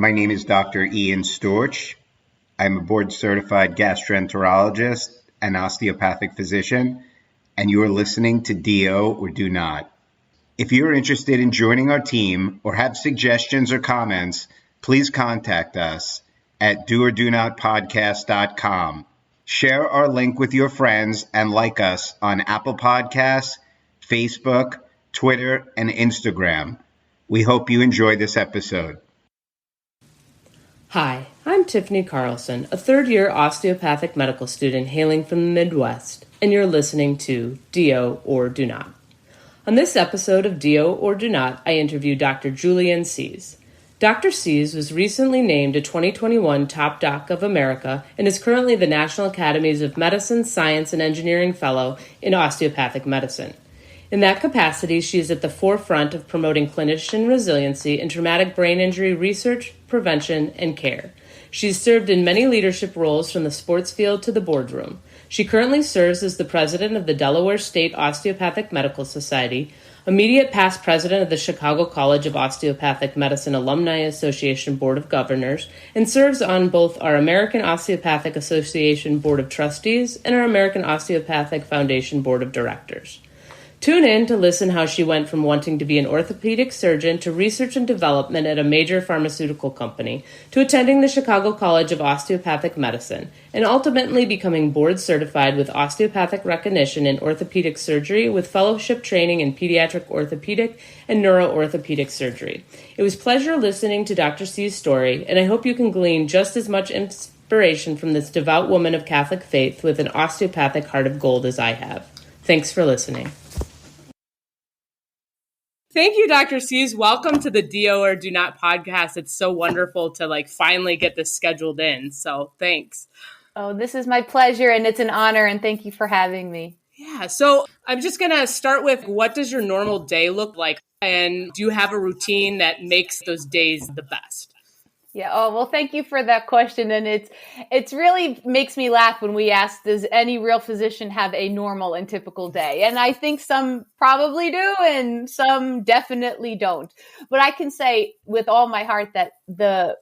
My name is Dr. Ian Storch. I'm a board-certified gastroenterologist and osteopathic physician, and you are listening to DO or Do Not. If you're interested in joining our team or have suggestions or comments, please contact us at doordonotpodcast.com. Share our link with your friends and like us on Apple Podcasts, Facebook, Twitter, and Instagram. We hope you enjoy this episode. Hi, I'm Tiffany Carlson, a third-year osteopathic medical student hailing from the Midwest, and you're listening to DO or Do Not. On this episode of DO or Do Not, I interview Dr. Julieanne Sees. Dr. Sees was recently named a 2021 Top Doc of America and is currently the National Academies of Medicine, Science, and Engineering Fellow in Osteopathic Medicine. In that capacity, she is at the forefront of promoting clinician resiliency in traumatic brain injury research, prevention, and care. She's served in many leadership roles from the sports field to the boardroom. She currently serves as the president of the Delaware State Osteopathic Medical Society, immediate past president of the Chicago College of Osteopathic Medicine Alumni Association Board of Governors, and serves on both our American Osteopathic Association Board of Trustees and our American Osteopathic Foundation Board of Directors. Tune in to listen how she went from wanting to be an orthopedic surgeon to research and development at a major pharmaceutical company, to attending the Chicago College of Osteopathic Medicine, and ultimately becoming board certified with osteopathic recognition in orthopedic surgery with fellowship training in pediatric orthopedic and neuro-orthopedic surgery. It was a pleasure listening to Dr. C's story, and I hope you can glean just as much inspiration from this devout woman of Catholic faith with an osteopathic heart of gold as I have. Thanks for listening. Thank you, Dr. Sees. Welcome to the DO or Do Not podcast. It's so wonderful to finally get this scheduled in. So thanks. Oh, this is my pleasure, and it's an honor, and thank you for having me. Yeah. So I'm just going to start with, what does your normal day look like? And do you have a routine that makes those days the best? Yeah. Oh, well, thank you for that question. And it's really makes me laugh when we ask, does any real physician have a normal and typical day? And I think some probably do, and some definitely don't. But I can say with all my heart that the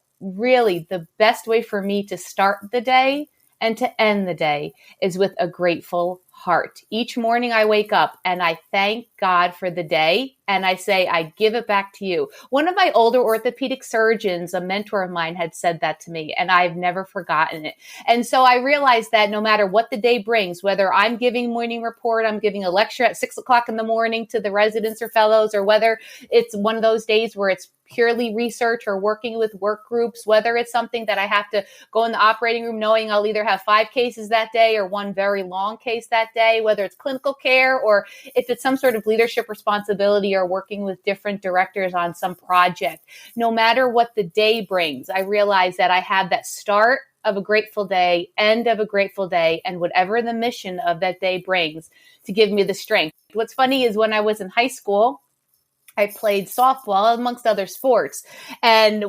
best way for me to start the day and to end the day is with a grateful heart. Each morning I wake up and I thank God for the day, and I say, I give it back to you. One of my older orthopedic surgeons, a mentor of mine, had said that to me, and I've never forgotten it. And so I realized that no matter what the day brings, whether I'm giving morning report, I'm giving a lecture at 6:00 in the morning to the residents or fellows, or whether it's one of those days where it's purely research or working with work groups, whether it's something that I have to go in the operating room knowing I'll either have 5 cases that day or one very long case that day, whether it's clinical care or if it's some sort of leadership responsibility or working with different directors on some project. No matter what the day brings, I realize that I have that start of a grateful day, end of a grateful day, and whatever the mission of that day brings to give me the strength. What's funny is when I was in high school, I played softball amongst other sports. And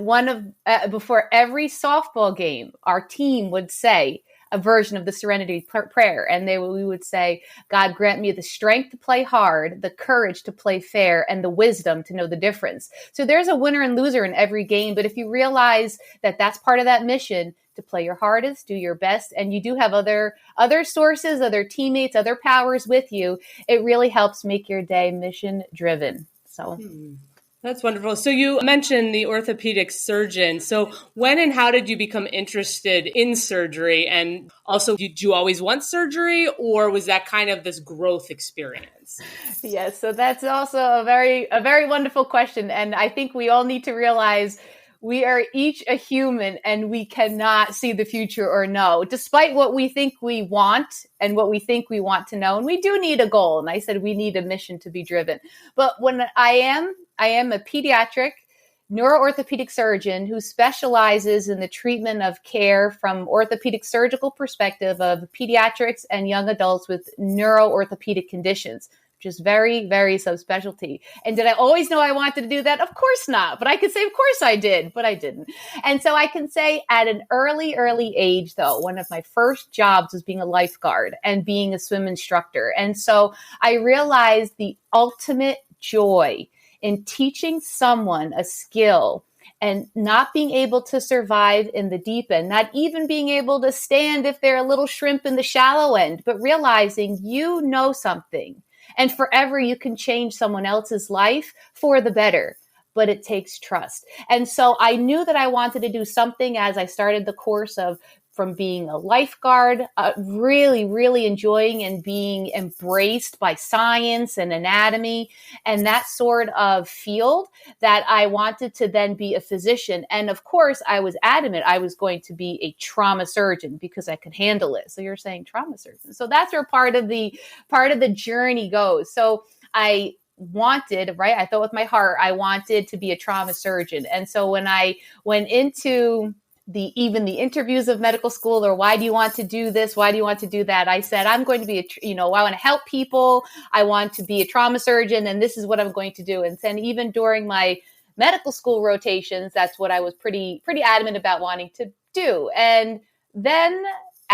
before every softball game, our team would say a version of the Serenity Prayer. And we would say, God, grant me the strength to play hard, the courage to play fair, and the wisdom to know the difference. So there's a winner and loser in every game. But if you realize that that's part of that mission, to play your hardest, do your best, and you do have other sources, other teammates, other powers with you, it really helps make your day mission driven. So that's wonderful. So you mentioned the orthopedic surgeon. So when and how did you become interested in surgery? And also, did you always want surgery, or was that kind of this growth experience? Yes. So that's also a very wonderful question. And I think we all need to realize we are each a human and we cannot see the future or know, despite what we think we want and what we think we want to know. And we do need a goal. And I said we need a mission to be driven. But when I am a pediatric neuro-orthopedic surgeon who specializes in the treatment of care from orthopedic surgical perspective of pediatrics and young adults with neuro-orthopedic conditions, which is very, very subspecialty. And did I always know I wanted to do that? Of course not. But I could say, of course I did, but I didn't. And so I can say at an early age, though, one of my first jobs was being a lifeguard and being a swim instructor. And so I realized the ultimate joy in teaching someone a skill and not being able to survive in the deep end, not even being able to stand if they're a little shrimp in the shallow end, but realizing you know something and forever you can change someone else's life for the better. But it takes trust. And so I knew that I wanted to do something as I started the course of from being a lifeguard, really, really enjoying and being embraced by science and anatomy and that sort of field, that I wanted to then be a physician. And of course, I was adamant I was going to be a trauma surgeon because I could handle it. So you're saying trauma surgeon. So that's where part of the journey goes. So I wanted, right? I thought with my heart, I wanted to be a trauma surgeon. And so when I went into even the interviews of medical school, or why do you want to do this? Why do you want to do that? I said, I'm going to be, I want to help people. I want to be a trauma surgeon, and this is what I'm going to do. And then even during my medical school rotations, that's what I was pretty adamant about wanting to do. And then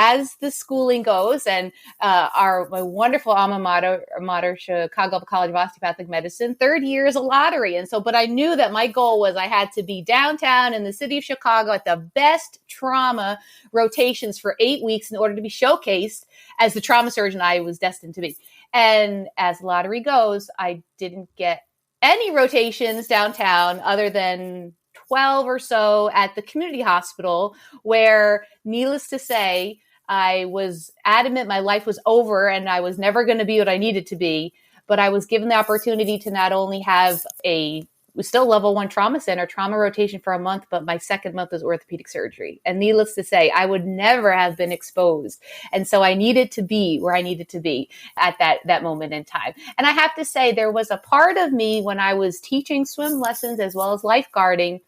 as the schooling goes, and my wonderful alma mater, Chicago College of Osteopathic Medicine, third year is a lottery. And so, but I knew that my goal was I had to be downtown in the city of Chicago at the best trauma rotations for 8 weeks in order to be showcased as the trauma surgeon I was destined to be. And as the lottery goes, I didn't get any rotations downtown other than 12 or so at the community hospital, where, needless to say, I was adamant my life was over and I was never going to be what I needed to be. But I was given the opportunity to not only have still level 1 trauma center, trauma rotation for a month, but my second month was orthopedic surgery. And needless to say, I would never have been exposed. And so I needed to be where I needed to be at that moment in time. And I have to say, there was a part of me when I was teaching swim lessons as well as lifeguarding,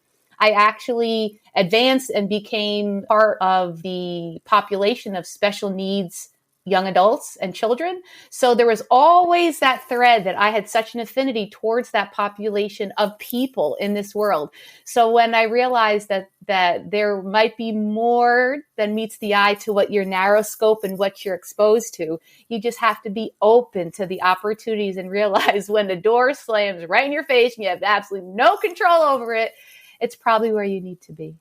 I actually advanced and became part of the population of special needs young adults and children. So there was always that thread that I had such an affinity towards that population of people in this world. So when I realized that there might be more than meets the eye to what your narrow scope and what you're exposed to, you just have to be open to the opportunities and realize when the door slams right in your face and you have absolutely no control over it, it's probably where you need to be.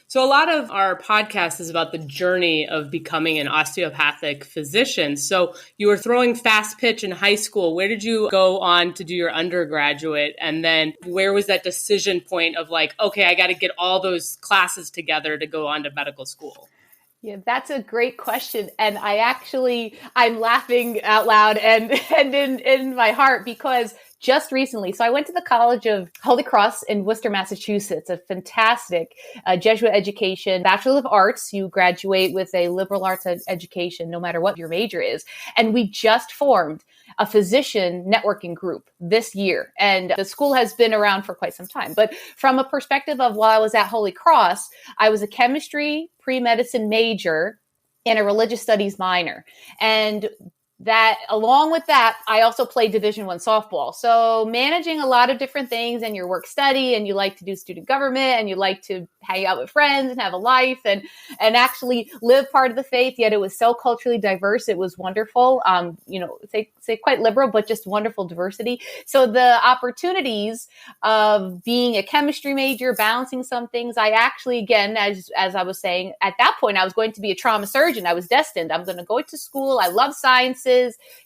So a lot of our podcast is about the journey of becoming an osteopathic physician. So you were throwing fast pitch in high school. Where did you go on to do your undergraduate? And then where was that decision point of like, okay, I got to get all those classes together to go on to medical school? Yeah, that's a great question. And I'm laughing out loud and in my heart because just recently, so I went to the College of Holy Cross in Worcester, Massachusetts, a fantastic Jesuit education, Bachelor of Arts. You graduate with a liberal arts education, no matter what your major is. And we just formed a physician networking group this year. And the school has been around for quite some time. But from a perspective of while I was at Holy Cross, I was a chemistry pre-medicine major and a religious studies minor. And that along with that, I also played Division I softball. So managing a lot of different things and your work study, and you like to do student government, and you like to hang out with friends and have a life and actually live part of the faith. Yet it was so culturally diverse. It was wonderful. Say quite liberal, but just wonderful diversity. So the opportunities of being a chemistry major, balancing some things, I actually, again, as I was saying, at that point, I was going to be a trauma surgeon. I was destined. I'm going to go to school. I love sciences.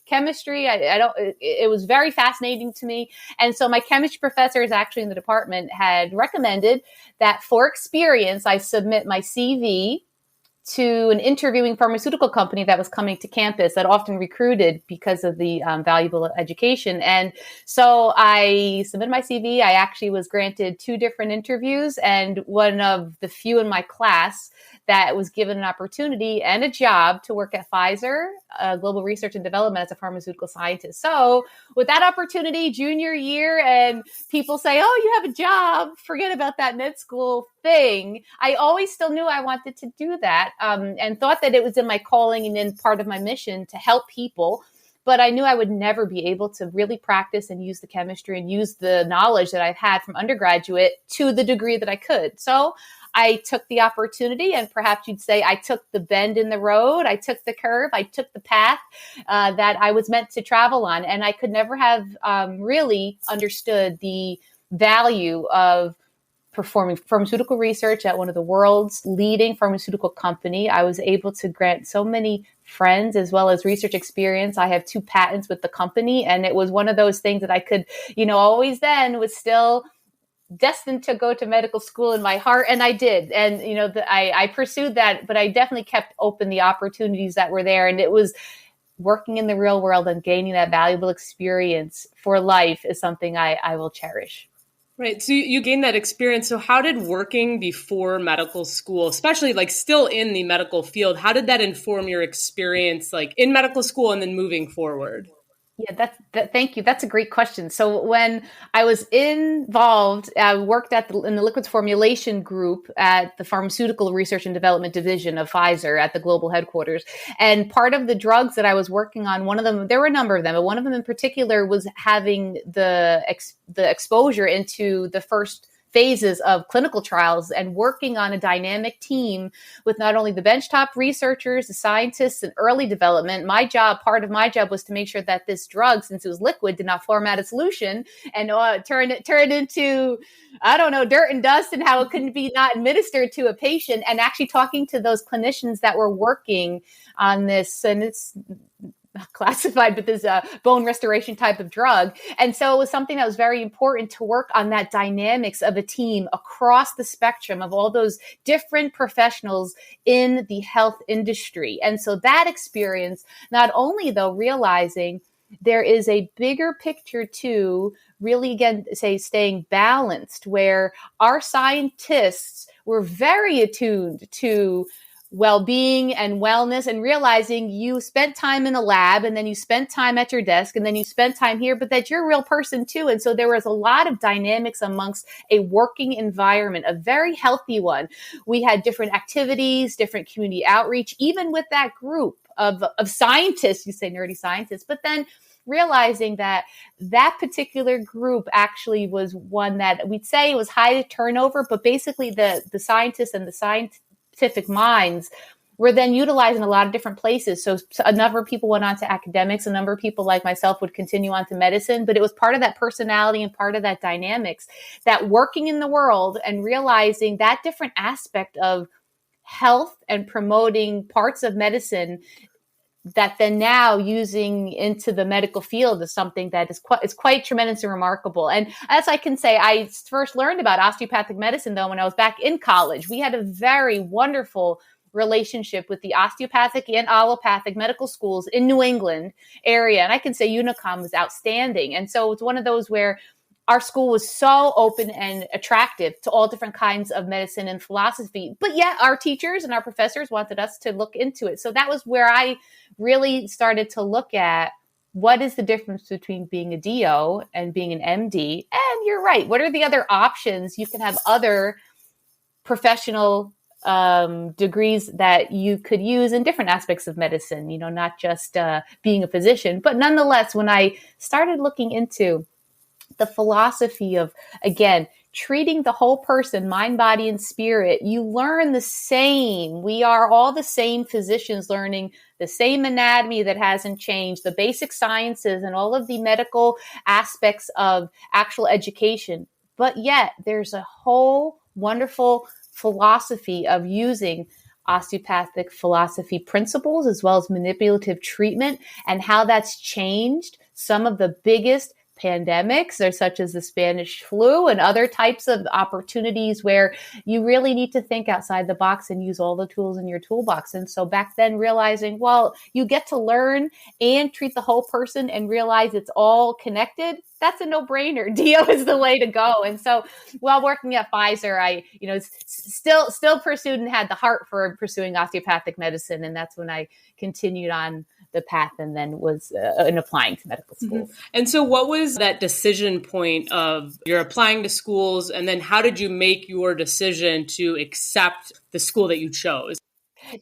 Chemistry, it was very fascinating to me. And so my chemistry professors actually in the department had recommended that for experience, I submit my CV to an interviewing pharmaceutical company that was coming to campus that often recruited because of the valuable education. And so I submitted my CV. I actually was granted 2 different interviews, and one of the few in my class that was given an opportunity and a job to work at Pfizer, Global Research and Development as a pharmaceutical scientist. So with that opportunity, junior year, and people say, oh, you have a job, forget about that med school thing. I always still knew I wanted to do that and thought that it was in my calling and in part of my mission to help people. But I knew I would never be able to really practice and use the chemistry and use the knowledge that I've had from undergraduate to the degree that I could. So I took the opportunity, and perhaps you'd say I took the bend in the road, I took the curve, I took the path that I was meant to travel on. And I could never have really understood the value of performing pharmaceutical research at one of the world's leading pharmaceutical company. I was able to grant so many friends as well as research experience. I have 2 patents with the company, and it was one of those things that I could, always then was still destined to go to medical school in my heart. And I did. And, I pursued that, but I definitely kept open the opportunities that were there. And it was working in the real world and gaining that valuable experience for life is something I will cherish. Right. So you gained that experience. So how did working before medical school, especially like still in the medical field, how did that inform your experience like in medical school and then moving forward? Yeah, thank you. That's a great question. So when I was involved, I worked in the liquids formulation group at the Pharmaceutical Research and Development Division of Pfizer at the global headquarters. And part of the drugs that I was working on, one of them, there were a number of them, but one of them in particular was having the exposure into the first phases of clinical trials and working on a dynamic team with not only the benchtop researchers, the scientists, and early development. Part of my job was to make sure that this drug, since it was liquid, did not form out of solution and turn into, dirt and dust, and how it couldn't be not administered to a patient, and actually talking to those clinicians that were working on this. And it's classified, but this bone restoration type of drug. And so it was something that was very important to work on that dynamics of a team across the spectrum of all those different professionals in the health industry. And so that experience, not only though realizing there is a bigger picture to really, again, staying balanced, where our scientists were very attuned to well-being and wellness, and realizing you spent time in a lab, and then you spent time at your desk, and then you spent time here, but that you're a real person too. And so there was a lot of dynamics amongst a working environment, a very healthy one. We had different activities, different community outreach, even with that group of scientists, you say nerdy scientists, but then realizing that particular group actually was one that we'd say was high turnover, but basically the scientists and the scientific minds were then utilized in a lot of different places. So a number of people went on to academics, a number of people like myself would continue on to medicine, but it was part of that personality and part of that dynamics, that working in the world and realizing that different aspect of health and promoting parts of medicine that then now using into the medical field is something that is quite tremendous and remarkable. And as I can say, I first learned about osteopathic medicine, though, when I was back in college. We had a very wonderful relationship with the osteopathic and allopathic medical schools in New England area. And I can say Unicom was outstanding. And so it's one of those where our school was so open and attractive to all different kinds of medicine and philosophy, but yet our teachers and our professors wanted us to look into it. So that was where I really started to look at what is the difference between being a DO and being an MD. And you're right. What are the other options? You can have other professional degrees that you could use in different aspects of medicine, not just being a physician. But nonetheless, when I started looking into the philosophy of, again, treating the whole person, mind, body, and spirit, you learn the same. We are all the same physicians learning the same anatomy that hasn't changed, the basic sciences and all of the medical aspects of actual education. But yet there's a whole wonderful philosophy of using osteopathic philosophy principles as well as manipulative treatment, and how that's changed some of the biggest pandemics, or such as the Spanish flu and other types of opportunities where you really need to think outside the box and use all the tools in your toolbox. And so back then realizing, well, you get to learn and treat the whole person and realize it's all connected. That's a no-brainer. DO is the way to go. And so while working at Pfizer, I, still pursued and had the heart for pursuing osteopathic medicine. And that's when I continued on the path and then was in applying to medical school. Mm-hmm. And so what was that decision point of you're applying to schools, and then how did you make your decision to accept the school that you chose?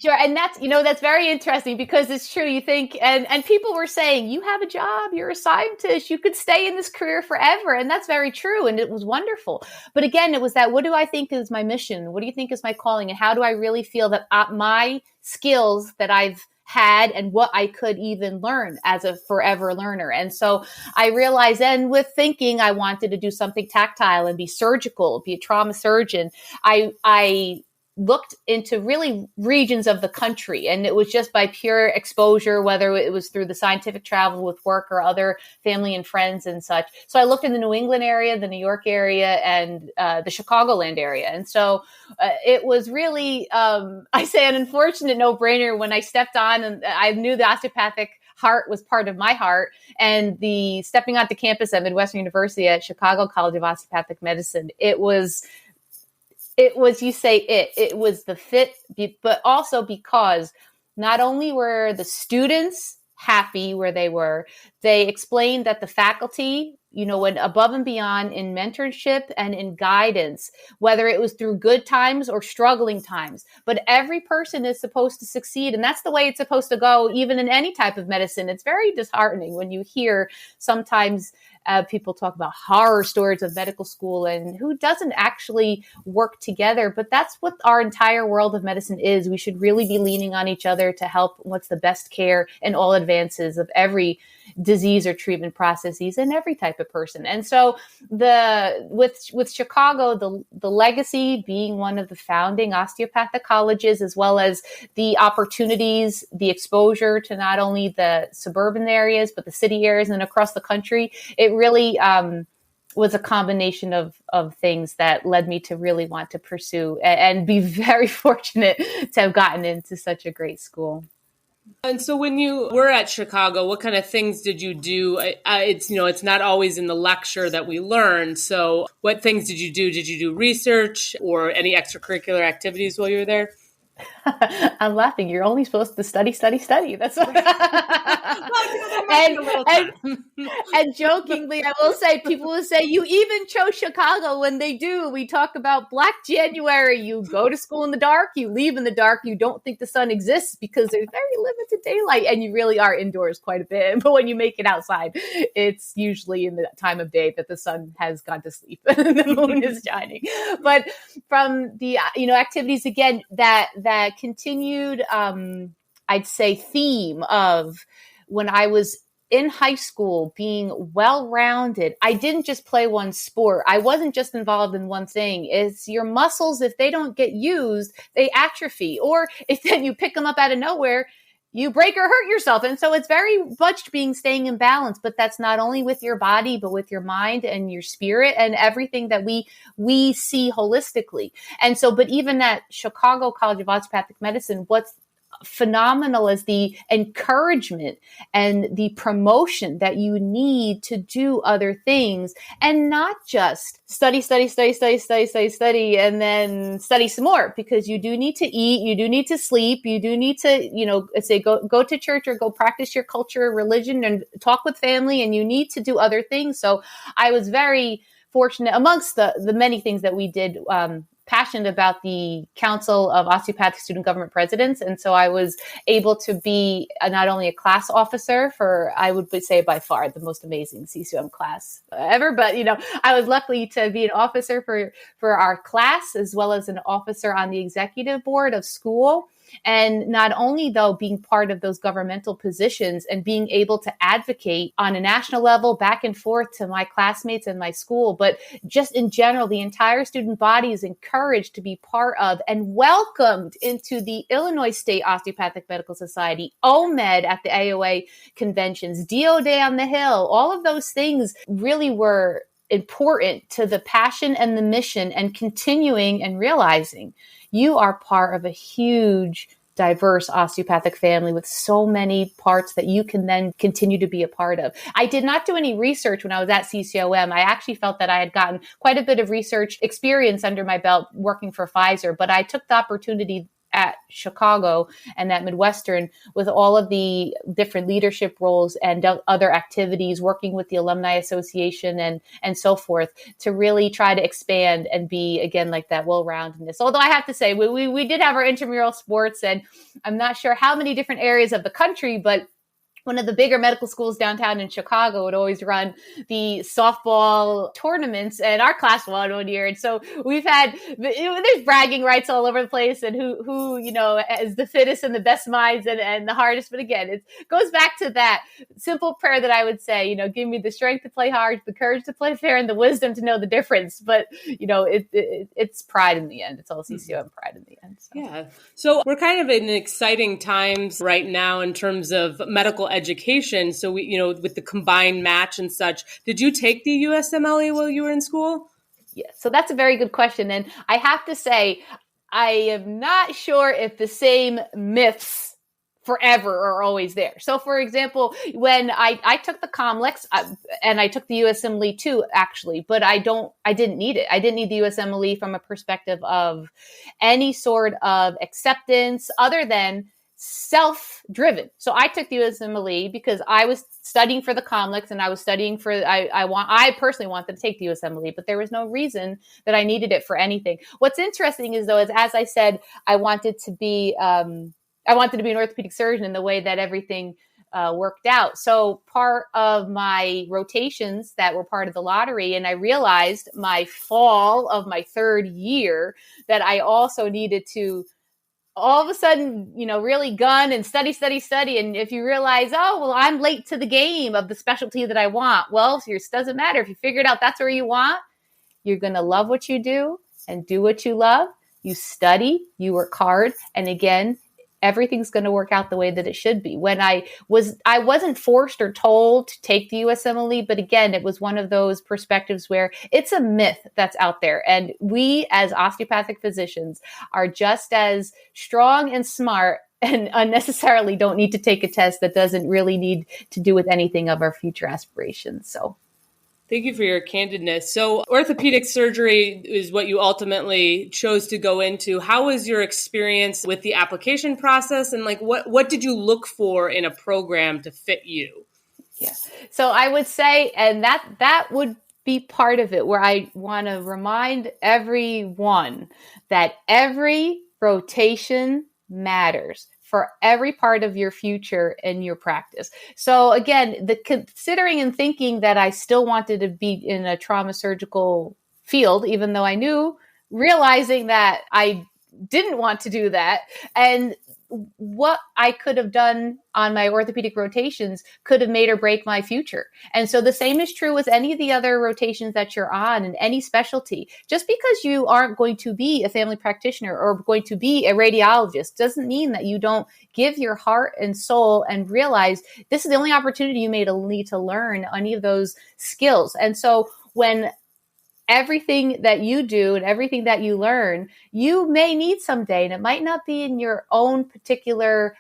Sure. And that's very interesting, because it's true. You think, and people were saying, you have a job, you're a scientist, you could stay in this career forever. And that's very true. And it was wonderful. But again, it was that, what do I think is my mission? What do you think is my calling? And how do I really feel that my skills that I've had and what I could even learn as a forever learner. And so I realized then with thinking I wanted to do something tactile and be surgical, be a trauma surgeon. I looked into really regions of the country, and it was just by pure exposure, whether it was through the scientific travel with work or other family and friends and such. So I looked in the New England area, the New York area, and the Chicagoland area. And so it was really, I say, an unfortunate no-brainer when I stepped on, and I knew the osteopathic heart was part of my heart, and the stepping onto campus at Midwestern University at Chicago College of Osteopathic Medicine, it was, you say it was the fit, but also because not only were the students happy where they were, they explained that the faculty, went above and beyond in mentorship and in guidance, whether it was through good times or struggling times. But every person is supposed to succeed. And that's the way it's supposed to go, even in any type of medicine. It's very disheartening when you hear sometimes people talk about horror stories of medical school and who doesn't actually work together. But that's what our entire world of medicine is. We should really be leaning on each other to help what's the best care in all advances of every disease or treatment processes and every type of person. And so with Chicago, the legacy being one of the founding osteopathic colleges, as well as the opportunities, the exposure to not only the suburban areas, but the city areas and across the country, it really was a combination of things that led me to really want to pursue and be very fortunate to have gotten into such a great school. And so when you were at Chicago, what kind of things did you do? It's not always in the lecture that we learn. So what things did you do? Did you do research or any extracurricular activities while you were there? I'm laughing. You're only supposed to study. That's what and jokingly, I will say, people will say, you even chose Chicago. When they do, we talk about Black January. You go to school in the dark, you leave in the dark, you don't think the sun exists because there's very limited daylight, and you really are indoors quite a bit. But when you make it outside, it's usually in the time of day that the sun has gone to sleep and the moon is shining. But from the activities again that continued, I'd say, theme of when I was in high school, being well-rounded. I didn't just play one sport. I wasn't just involved in one thing. It's your muscles, if they don't get used, they atrophy. Or if then you pick them up out of nowhere, you break or hurt yourself. And so it's very much staying in balance, but that's not only with your body, but with your mind and your spirit and everything that we see holistically. And so, but even at Chicago College of Osteopathic Medicine, what's phenomenal is the encouragement and the promotion that you need to do other things and not just study, and then study some more, because you do need to eat, you do need to sleep, you do need to, say go to church or go practice your culture or religion and talk with family, and you need to do other things. So I was very fortunate amongst the many things that we did, passionate about the Council of Osteopathic Student Government Presidents. And so I was able to be not only a class officer for, I would say by far the most amazing CCOM class ever, but, I was lucky to be an officer for our class, as well as an officer on the executive board of school. And not only, though, being part of those governmental positions and being able to advocate on a national level back and forth to my classmates and my school, but just in general, the entire student body is encouraged to be part of and welcomed into the Illinois State Osteopathic Medical Society, OMED at the AOA conventions, DO Day on the Hill. All of those things really were important to the passion and the mission, and continuing and realizing you are part of a huge, diverse osteopathic family with so many parts that you can then continue to be a part of. I did not do any research when I was at CCOM. I actually felt that I had gotten quite a bit of research experience under my belt working for Pfizer, but I took the opportunity at Chicago and at Midwestern with all of the different leadership roles and other activities, working with the Alumni Association and so forth, to really try to expand and be, again, like that well-roundedness. Although I have to say, we did have our intramural sports, and I'm not sure how many different areas of the country, but one of the bigger medical schools downtown in Chicago would always run the softball tournaments, and our class won one year. And so we've had, there's bragging rights all over the place, and who is the fittest and the best minds and the hardest. But again, it goes back to that simple prayer that I would say, give me the strength to play hard, the courage to play fair, and the wisdom to know the difference. But, it's pride in the end. It's all CCM pride in the end. So. Yeah. So we're kind of in exciting times right now in terms of medical education. So we, with the combined match and such, did you take the USMLE while you were in school? Yeah. So that's a very good question. And I have to say, I am not sure if the same myths forever are always there. So for example, when I took the COMLEX and I took the USMLE too, actually, but I didn't need it. I didn't need the USMLE from a perspective of any sort of acceptance other than self-driven. So I took the USMLE because I was studying for the COMLEX and I was studying for, I personally wanted to take the USMLE, but there was no reason that I needed it for anything. What's interesting is though, as I said, I wanted to be an orthopedic surgeon in the way that everything worked out. So part of my rotations that were part of the lottery, and I realized my fall of my third year that I also needed to all of a sudden, really gun and study. And if you realize, I'm late to the game of the specialty that I want. Well, it doesn't matter. If you figured out that's where you want, you're going to love what you do and do what you love. You study, you work hard. And again, everything's going to work out the way that it should be. When I wasn't forced or told to take the USMLE, but again, it was one of those perspectives where it's a myth that's out there. And we as osteopathic physicians are just as strong and smart and unnecessarily don't need to take a test that doesn't really need to do with anything of our future aspirations. So. Thank you for your candidness. So orthopedic surgery is what you ultimately chose to go into. How was your experience with the application process? And what did you look for in a program to fit you? Yeah. So I would say, and that would be part of it, where I want to remind everyone that every rotation matters for every part of your future and your practice. So again, considering and thinking that I still wanted to be in a trauma surgical field, even though realizing that I didn't want to do that, and what I could have done on my orthopedic rotations could have made or break my future. And so the same is true with any of the other rotations that you're on in any specialty. Just because you aren't going to be a family practitioner or going to be a radiologist doesn't mean that you don't give your heart and soul and realize this is the only opportunity you may need to learn any of those skills. And so when everything that you do and everything that you learn, you may need someday, and it might not be in your own particular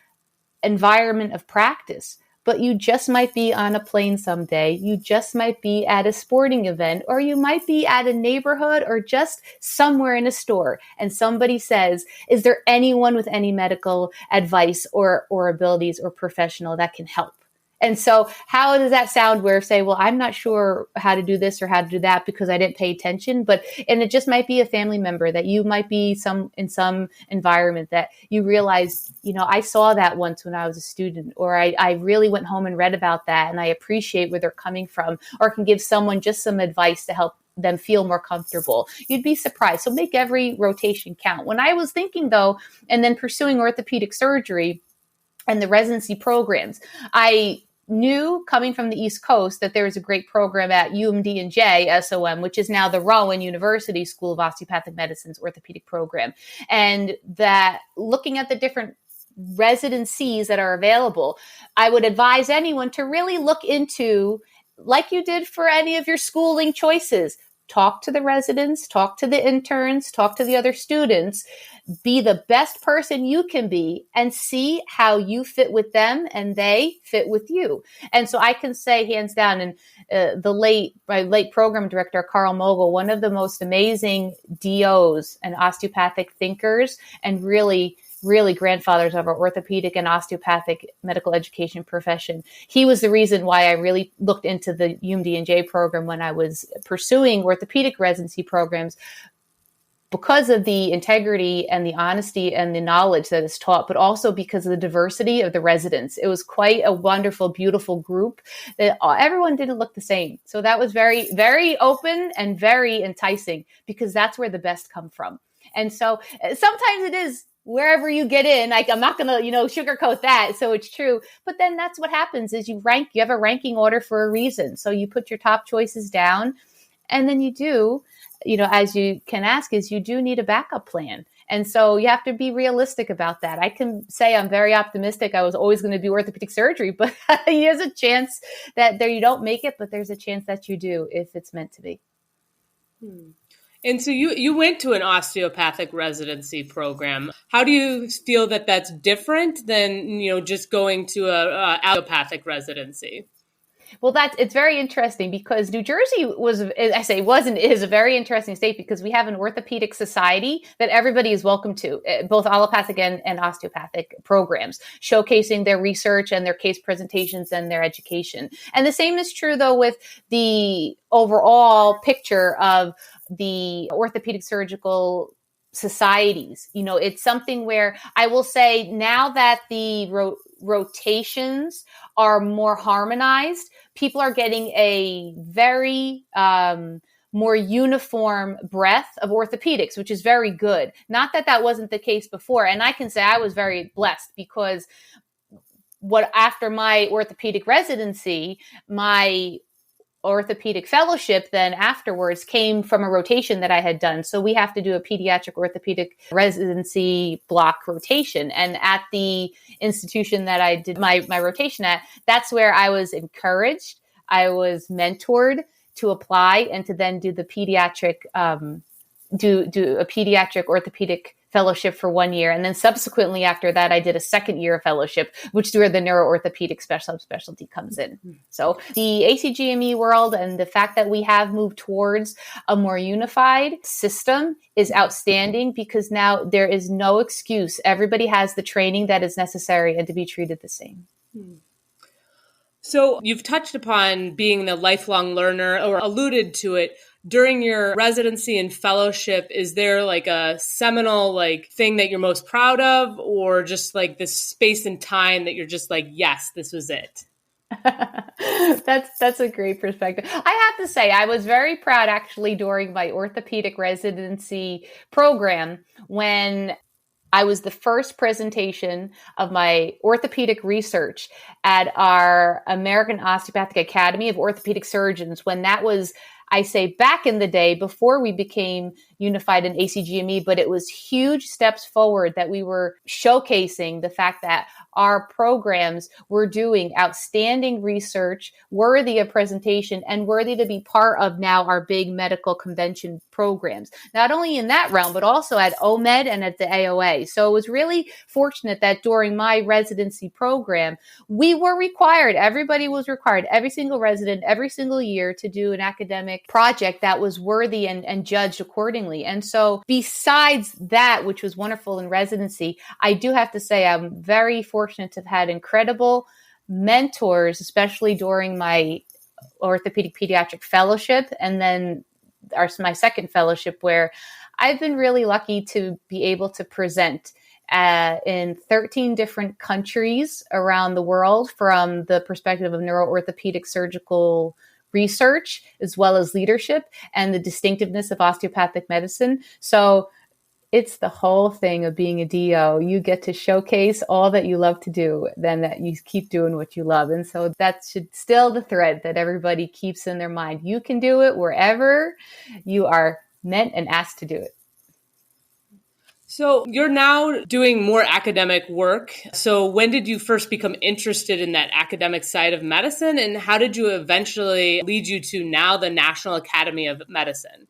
environment of practice, but you just might be on a plane someday. You just might be at a sporting event, or you might be at a neighborhood or just somewhere in a store. And somebody says, is there anyone with any medical advice or abilities or professional that can help? And so how does that sound where say, well, I'm not sure how to do this or how to do that because I didn't pay attention, and it just might be a family member that you might be in some environment that you realize, I saw that once when I was a student, or I really went home and read about that and I appreciate where they're coming from, or can give someone just some advice to help them feel more comfortable. You'd be surprised. So make every rotation count. When I was thinking though, and then pursuing orthopedic surgery and the residency programs, I knew coming from the East Coast that there was a great program at UMD&J SOM, which is now the Rowan University School of Osteopathic Medicine's orthopedic program. And that looking at the different residencies that are available, I would advise anyone to really look into, like you did for any of your schooling choices, talk to the residents, talk to the interns, talk to the other students, be the best person you can be and see how you fit with them and they fit with you. And so I can say hands down, and my late program director, Carl Mogul, one of the most amazing DOs and osteopathic thinkers and really grandfathers of our orthopedic and osteopathic medical education profession. He was the reason why I really looked into the UMD&J program when I was pursuing orthopedic residency programs. because of the integrity and the honesty and the knowledge that is taught, but also because of the diversity of the residents. It was quite a wonderful, beautiful group that everyone didn't look the same. So that was very, very open and very enticing, because that's where the best come from. And so sometimes it is wherever you get in. Like, I'm not going to, sugarcoat that. So it's true. But then that's what happens is you have a ranking order for a reason. So you put your top choices down, and then you do, as you can ask, is you do need a backup plan. And so you have to be realistic about that. I can say I'm very optimistic. I was always going to do orthopedic surgery, but there's a chance that you don't make it, but there's a chance that you do if it's meant to be. And so you went to an osteopathic residency program. How do you feel that that's different than, just going to a allopathic residency? Well, it's very interesting, because New Jersey is a very interesting state, because we have an orthopedic society that everybody is welcome to, both allopathic and osteopathic programs, showcasing their research and their case presentations and their education. And the same is true, though, with the overall picture of the orthopedic surgical societies. It's something where I will say now that the rotations are more harmonized, people are getting a very more uniform breadth of orthopedics, which is very good. Not that that wasn't the case before. And I can say I was very blessed, because after my orthopedic residency, my orthopedic fellowship then afterwards came from a rotation that I had done. So we have to do a pediatric orthopedic residency block rotation. And at the institution that I did my rotation at, that's where I was encouraged. I was mentored to apply and to then do the pediatric, do a pediatric orthopedic fellowship for 1 year. And then subsequently after that, I did a second year of fellowship, which is where the neuro-orthopedic subspecialty comes in. So the ACGME world and the fact that we have moved towards a more unified system is outstanding, because now there is no excuse. Everybody has the training that is necessary and to be treated the same. So you've touched upon being the lifelong learner, or alluded to it. During your residency and fellowship, is there like a seminal thing that you're most proud of, or just like this space and time that you're just like, yes, this was it? That's a great perspective. I have to say, I was very proud actually during my orthopedic residency program when I was the first presentation of my orthopedic research at our American Osteopathic Academy of Orthopedic Surgeons, when that was, I say, back in the day before we became unified in ACGME, but it was huge steps forward that we were showcasing the fact that our programs were doing outstanding research, worthy of presentation, and worthy to be part of now our big medical convention programs, not only in that realm, but also at OMED and at the FAOA. So it was really fortunate that during my residency program, we were required, everybody was required, every single resident, every single year, to do an academic project that was worthy and judged accordingly. And so besides that, which was wonderful in residency, I do have to say I'm very fortunate to have had incredible mentors, especially during my orthopedic pediatric fellowship, and then my second fellowship, where I've been really lucky to be able to present in 13 different countries around the world from the perspective of neuro-orthopedic surgical research, as well as leadership and the distinctiveness of osteopathic medicine. So it's the whole thing of being a DO. You get to showcase all that you love to do, then that you keep doing what you love. And so that should still the thread that everybody keeps in their mind. You can do it wherever you are meant and asked to do it. So you're now doing more academic work. So when did you first become interested in that academic side of medicine? And how did you eventually lead you to now the National Academy of Medicine?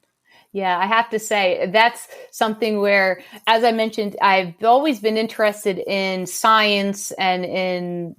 Yeah, I have to say that's something where, as I mentioned, I've always been interested in science and in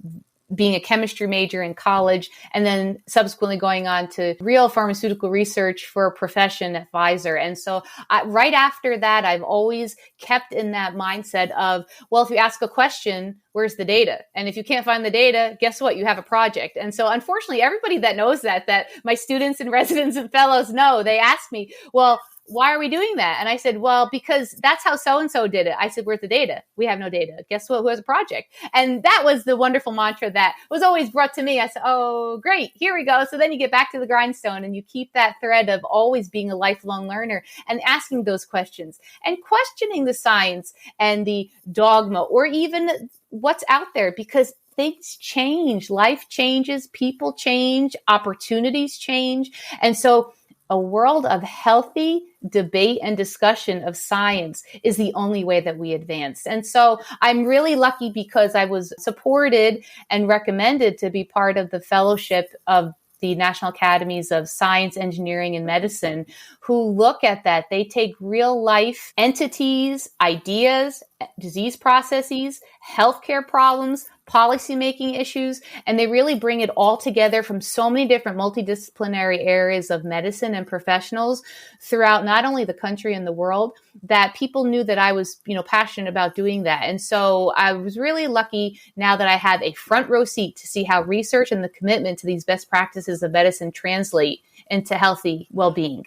being a chemistry major in college, and then subsequently going on to real pharmaceutical research for a profession at Pfizer. And so right after that, I've always kept in that mindset of, well, if you ask a question, where's the data? And if you can't find the data, guess what? You have a project. And so unfortunately, everybody that knows that my students and residents and fellows know, they ask me, well, why are we doing that? And I said, well, because that's how so-and-so did it. I said, where's the data? We have no data. Guess what? Who has a project? And that was the wonderful mantra that was always brought to me. I said, oh, great. Here we go. So then you get back to the grindstone and you keep that thread of always being a lifelong learner and asking those questions and questioning the science and the dogma or even what's out there, because things change, life changes, people change, opportunities change. And so a world of healthy debate and discussion of science is the only way that we advance. And so I'm really lucky because I was supported and recommended to be part of the fellowship of the National Academies of Science, Engineering, and Medicine, who look at that. They take real life entities, ideas, disease processes, healthcare problems, policymaking issues, and they really bring it all together from so many different multidisciplinary areas of medicine and professionals throughout not only the country and the world, that people knew that I was, passionate about doing that. And so I was really lucky now that I have a front row seat to see how research and the commitment to these best practices of medicine translate into healthy well-being.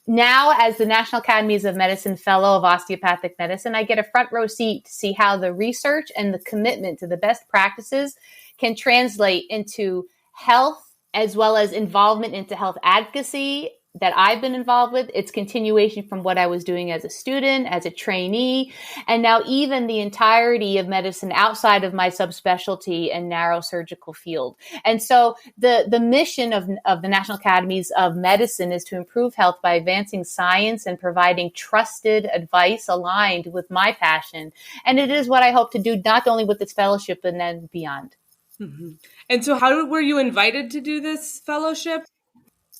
Now, as the National Academies of Medicine Fellow of Osteopathic Medicine, I get a front row seat to see how the research and the commitment to the best practices can translate into health as well as involvement into health advocacy that I've been involved with. It's continuation from what I was doing as a student, as a trainee, and now even the entirety of medicine outside of my subspecialty and narrow surgical field. And so the mission of the National Academies of Medicine is to improve health by advancing science and providing trusted advice aligned with my passion. And it is what I hope to do, not only with this fellowship, but then beyond. Mm-hmm. And so how were you invited to do this fellowship?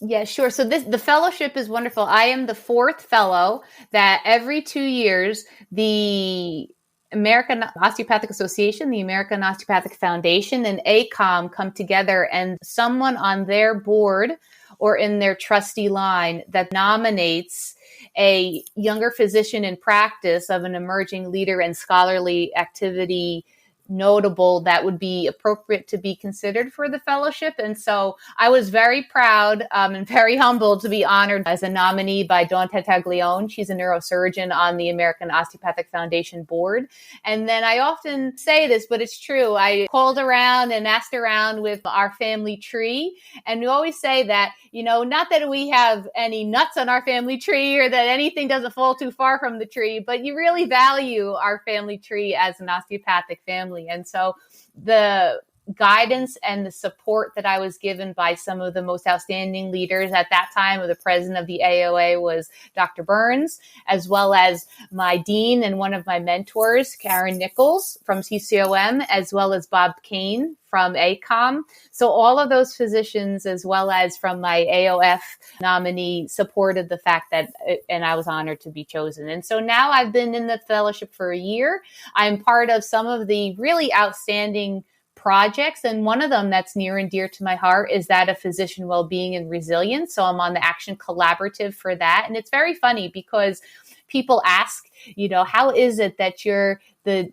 Yeah, sure. So the fellowship is wonderful. I am the fourth fellow that every 2 years, the American Osteopathic Association, the American Osteopathic Foundation, and ACOM come together, and someone on their board or in their trustee line that nominates a younger physician in practice of an emerging leader and scholarly activity notable that would be appropriate to be considered for the fellowship. And so I was very proud and very humbled to be honored as a nominee by Dawn Tattaglione. She's a neurosurgeon on the American Osteopathic Foundation board. And then I often say this, but it's true. I called around and asked around with our family tree. And we always say that, not that we have any nuts on our family tree or that anything doesn't fall too far from the tree, but you really value our family tree as an osteopathic family. And so the guidance and the support that I was given by some of the most outstanding leaders at that time, the president of the FAOA was Dr. Burns, as well as my dean and one of my mentors, Karen Nichols from CCOM, as well as Bob Kane from ACOM. So all of those physicians, as well as from my AOF nominee, supported the fact that, and I was honored to be chosen. And so now I've been in the fellowship for a year. I'm part of some of the really outstanding projects. And one of them that's near and dear to my heart is that of physician well-being and resilience. So I'm on the Action Collaborative for that. And it's very funny because people ask, how is it that you're the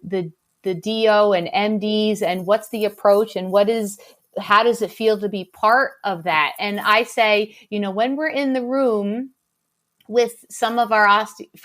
DO and MDs and what's the approach and how does it feel to be part of that? And I say, when we're in the room with some of our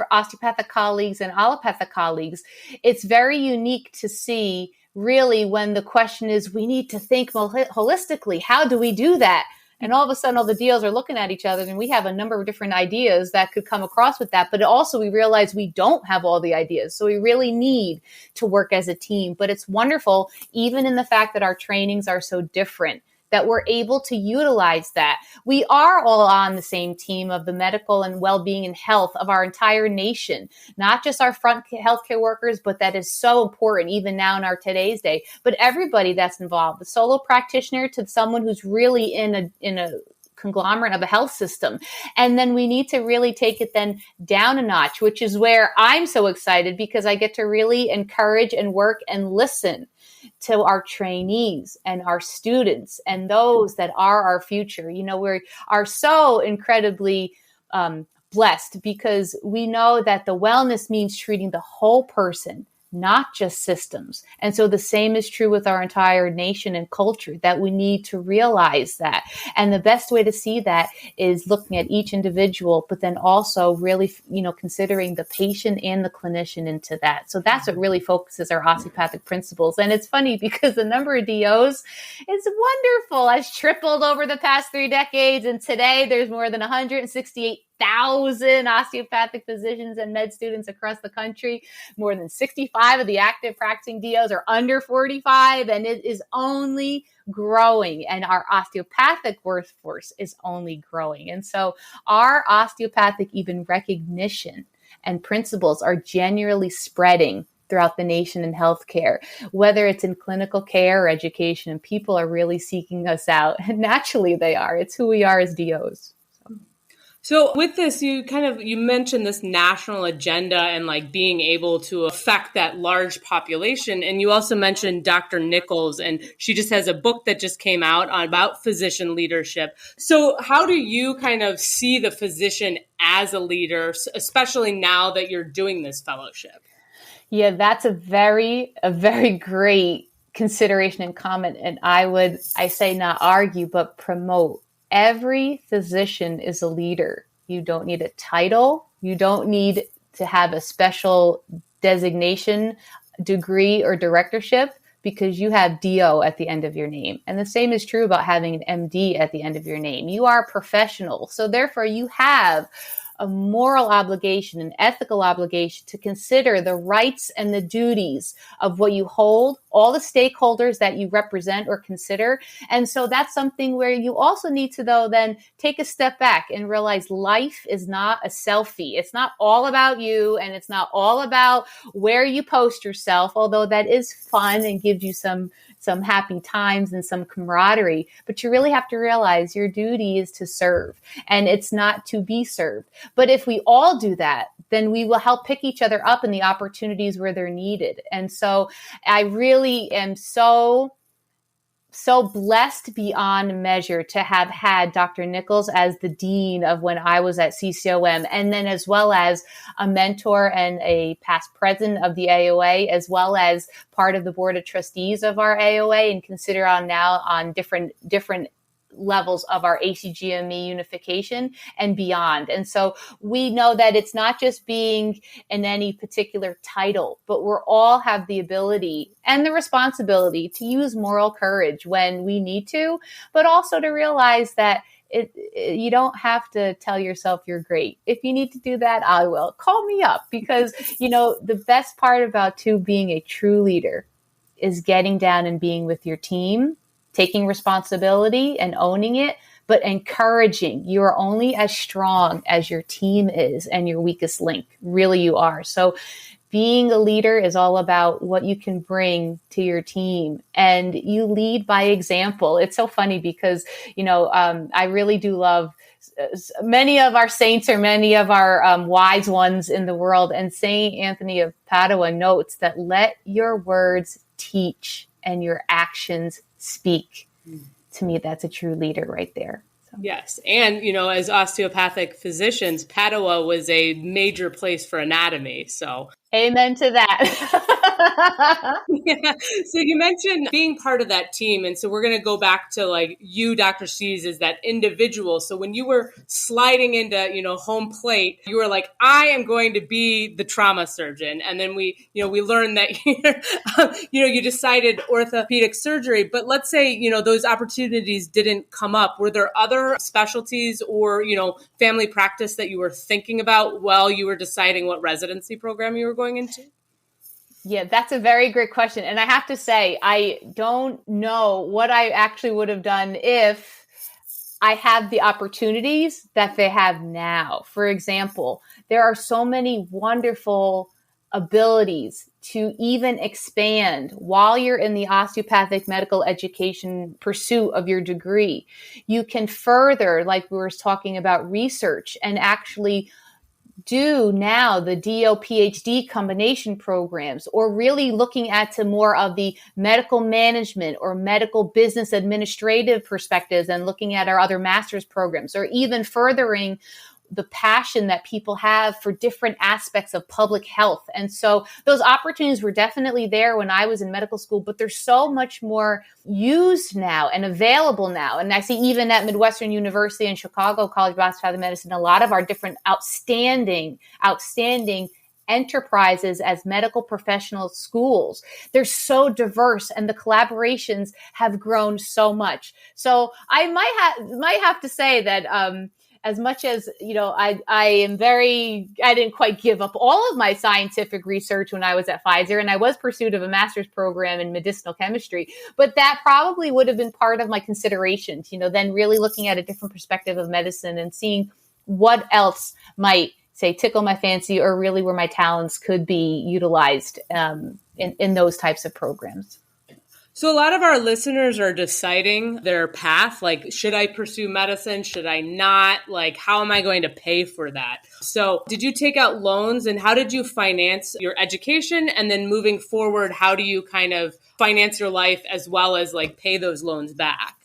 osteopathic colleagues and allopathic colleagues, it's very unique to see really when the question is, we need to think holistically. How do we do that? And all of a sudden, all the DOs are looking at each other, and we have a number of different ideas that could come across with that. But also, we realize we don't have all the ideas. So we really need to work as a team. But it's wonderful, even in the fact that our trainings are so different, that we're able to utilize that. We are all on the same team of the medical and well-being and health of our entire nation, not just our front healthcare workers, but that is so important even now in our today's day, but everybody that's involved, the solo practitioner to someone who's really in a conglomerate of a health system. And then we need to really take it then down a notch, which is where I'm so excited because I get to really encourage and work and listen to our trainees and our students and those that are our future. We are so incredibly blessed because we know that the wellness means treating the whole person, not just systems. And so the same is true with our entire nation and culture, that we need to realize that. And the best way to see that is looking at each individual, but then also really, considering the patient and the clinician into that. So that's what really focuses our osteopathic principles. And it's funny because the number of DOs is wonderful, has tripled over the past 3 decades. And today there's more than 168,000 osteopathic physicians and med students across the country. More than 65 of the active practicing DOs are under 45, and it is only growing, and our osteopathic workforce is only growing. And so our osteopathic even recognition and principles are genuinely spreading throughout the nation in healthcare, whether it's in clinical care or education, and people are really seeking us out. And naturally they are. It's who we are as DOs. So with this, you mentioned this national agenda and like being able to affect that large population. And you also mentioned Dr. Nichols, and she just has a book that just came out about physician leadership. So how do you kind of see the physician as a leader, especially now that you're doing this fellowship? Yeah, that's a very great consideration and comment. And I say not argue, but promote. Every physician is a leader. You don't need a title. You don't need to have a special designation, degree, or directorship, because you have DO at the end of your name. And the same is true about having an MD at the end of your name. You are a professional. So therefore you have a moral obligation, an ethical obligation to consider the rights and the duties of what you hold, all the stakeholders that you represent or consider. And so that's something where you also need to, though, then take a step back and realize life is not a selfie. It's not all about you, and it's not all about where you post yourself, although that is fun and gives you some happy times and some camaraderie. But you really have to realize your duty is to serve, and it's not to be served. But if we all do that, then we will help pick each other up in the opportunities where they're needed. And so I really am so blessed beyond measure to have had Dr. Nichols as the dean of when I was at CCOM, and then as well as a mentor and a past president of the AOA, as well as part of the board of trustees of our AOA, and consider on now on different levels of our ACGME unification and beyond. And so we know that it's not just being in any particular title, but we're all have the ability and the responsibility to use moral courage when we need to, but also to realize that you don't have to tell yourself you're great. If you need to do that, I will. Call me up, because, the best part about being a true leader is getting down and being with your team, taking responsibility and owning it, but encouraging. You are only as strong as your team is and your weakest link. Really, you are. So being a leader is all about what you can bring to your team, and you lead by example. It's so funny because, I really do love many of our saints or many of our wise ones in the world. And Saint Anthony of Padua notes that let your words teach and your actions speak. To me, that's a true leader right there. So. Yes. And, as osteopathic physicians, Padua was a major place for anatomy. So amen to that. Yeah. So you mentioned being part of that team. And so we're going to go back to you, Dr. Sees, as that individual. So when you were sliding into, home plate, you were like, I am going to be the trauma surgeon. And then we learned that, you decided orthopedic surgery. But let's say, those opportunities didn't come up. Were there other specialties or, family practice that you were thinking about while you were deciding what residency program you were going into? Yeah, that's a very great question. And I have to say, I don't know what I actually would have done if I had the opportunities that they have now. For example, there are so many wonderful abilities to even expand while you're in the osteopathic medical education pursuit of your degree. You can further, like we were talking about, research and actually do now the DO PhD combination programs, or really looking at to more of the medical management or medical business administrative perspectives and looking at our other master's programs, or even furthering the passion that people have for different aspects of public health. And so those opportunities were definitely there when I was in medical school, but they're so much more used now and available now. And I see even at Midwestern University in Chicago, College of Osteopathic Medicine, a lot of our different outstanding enterprises as medical professional schools. They're so diverse and the collaborations have grown so much. So I might have to say that, as much as, I didn't quite give up all of my scientific research when I was at Pfizer, and I was pursued of a master's program in medicinal chemistry, but that probably would have been part of my considerations, then really looking at a different perspective of medicine and seeing what else might say tickle my fancy or really where my talents could be utilized in those types of programs. So a lot of our listeners are deciding their path, like, should I pursue medicine? Should I not? Like, how am I going to pay for that? So did you take out loans and how did you finance your education? And then moving forward, how do you kind of finance your life as well as like pay those loans back?